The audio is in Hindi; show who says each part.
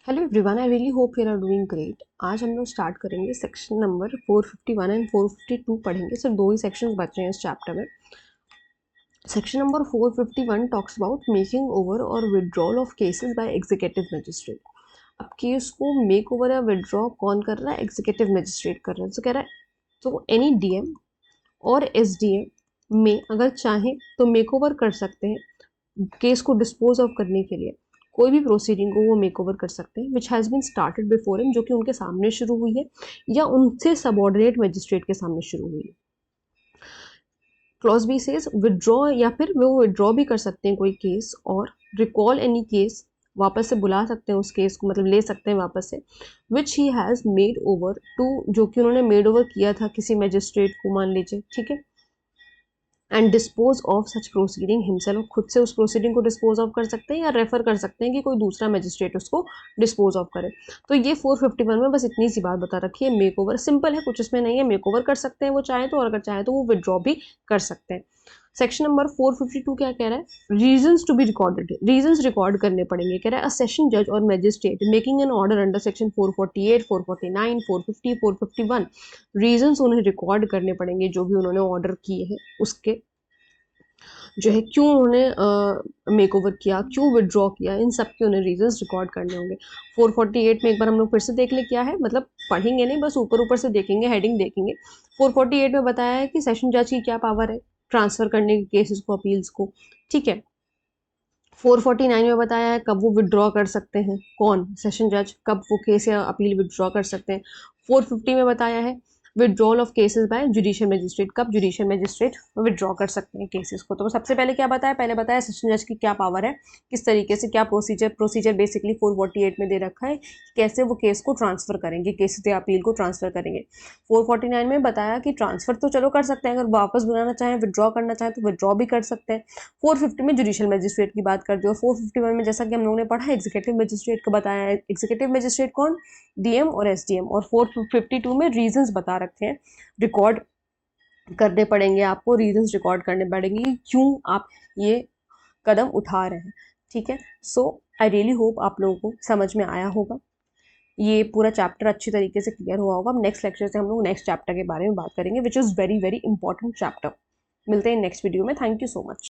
Speaker 1: Hello everyone, I really hope you are doing great. आज हम लोग स्टार्ट करेंगे सेक्शन नंबर 451 एंड 452 पढ़ेंगे। सिर्फ दो ही सेक्शंस बच रहे हैं इस चैप्टर में। Section number 451 talks about making over और withdrawal of cases by executive magistrate. अब केस को मेक ओवर या विड्रॉ कौन कर रहा है? एग्जीक्यूटिव मजिस्ट्रेट कर रहा है। तो कह रहा है तो एनी डीएम और एसडीएम में अगर चाहे तो मेक ओवर कर सकते हैं केस को डिस्पोज ऑफ करने के लिए। कोई भी प्रोसीडिंग को वो मेक ओवर कर सकते हैं which has been started before him, जो कि उनके सामने शुरू हुई है या उनसे सबॉर्डिनेट मजिस्ट्रेट के सामने शुरू हुई है। क्लॉज बी सेज विड्रॉ, या फिर वो विड्रॉ भी कर सकते हैं कोई केस और रिकॉल एनी केस, वापस से बुला सकते हैं उस केस को, मतलब ले सकते हैं वापस से, which he has made over to, जो कि उन्होंने मेड ओवर किया था किसी मजिस्ट्रेट को, मान लीजिए, ठीक है। And dispose of such proceeding himself, खुद से उस प्रोसीडिंग को डिस्पोज ऑफ कर सकते हैं या रेफर कर सकते हैं कि कोई दूसरा मजिस्ट्रेट उसको डिस्पोज ऑफ करे। तो ये 451 में बस इतनी सी बात बता रखी है। मेक ओवर सिंपल है, कुछ इसमें नहीं है। मेक ओवर कर सकते हैं वो चाहे तो, और अगर चाहे तो वो विड्रॉ भी कर सकते हैं। सेक्शन नंबर 452 क्या कह रहा है? Reasons to be recorded, reasons record करने पड़ेंगे। कह रहा है अ सेशन जज और magistrate making an order under section 448, 449, 450, 451, reasons उन्हें रिकॉर्ड करने पड़ेंगे जो भी उन्होंने ऑर्डर किए हैं उसके, जो है क्यों उन्होंने मेक ओवर किया, क्यों विड्रॉ किया, इन सब के उन्हें रीजंस रिकॉर्ड करने होंगे। 448 में एक बार हम लोग फिर से देख ले क्या है, मतलब पढ़ेंगे नहीं, बस ऊपर ऊपर से देखेंगे, हेडिंग देखेंगे। 448 में बताया है कि सेशन जज की क्या पावर है, ट्रांसफर करने के केसेस को, अपील्स को, ठीक है। 449 में बताया है कब वो विड्रॉ कर सकते हैं, कौन? सेशन जज, कब वो केस या अपील विड्रॉ कर सकते हैं। 450 में बताया है withdrawal of cases bye judicial magistrate, कब जुडिशियल मजिस्ट्रेट विड्रॉ कर सकते हैं केसेस को। तो सबसे पहले क्या बताया? पहले बताया सेशन जज की क्या पावर है, किस तरीके से, क्या प्रोसीजर बेसिकली 448 में दे रखा है, कैसे वो केस को ट्रांसफर करेंगे, केसेस या अपील को ट्रांसफर करेंगे। 449 में बताया कि ट्रांसफर तो चलो कर सकते हैं, अगर वापस बुलाना चाहें, विड्रॉ करना चाहें तो विड्रॉ भी कर सकते हैं। 450 में जुडिशियल मजिस्ट्रेट की बात करते हो। 451 में जैसा कि हम लोगों ने पढ़ा एग्जीक्यूटिव मजिस्ट्रेट को बताया है। एग्जीक्यूटिव मजिस्ट्रेट कौन? डीएम और एसडीएम। और 452 में रीजंस बता रखे हैं, रिकॉर्ड करने पड़ेंगे आपको, रीजंस रिकॉर्ड करने पड़ेंगे कि क्यों आप ये कदम उठा रहे हैं, ठीक है। सो आई रियली होप आप लोगों को समझ में आया होगा, ये पूरा चैप्टर अच्छी तरीके से क्लियर हुआ होगा। नेक्स्ट लेक्चर से हम लोग नेक्स्ट चैप्टर के बारे में बात करेंगे which is very very important chapter. मिलते हैं नेक्स्ट वीडियो में। Thank you so much.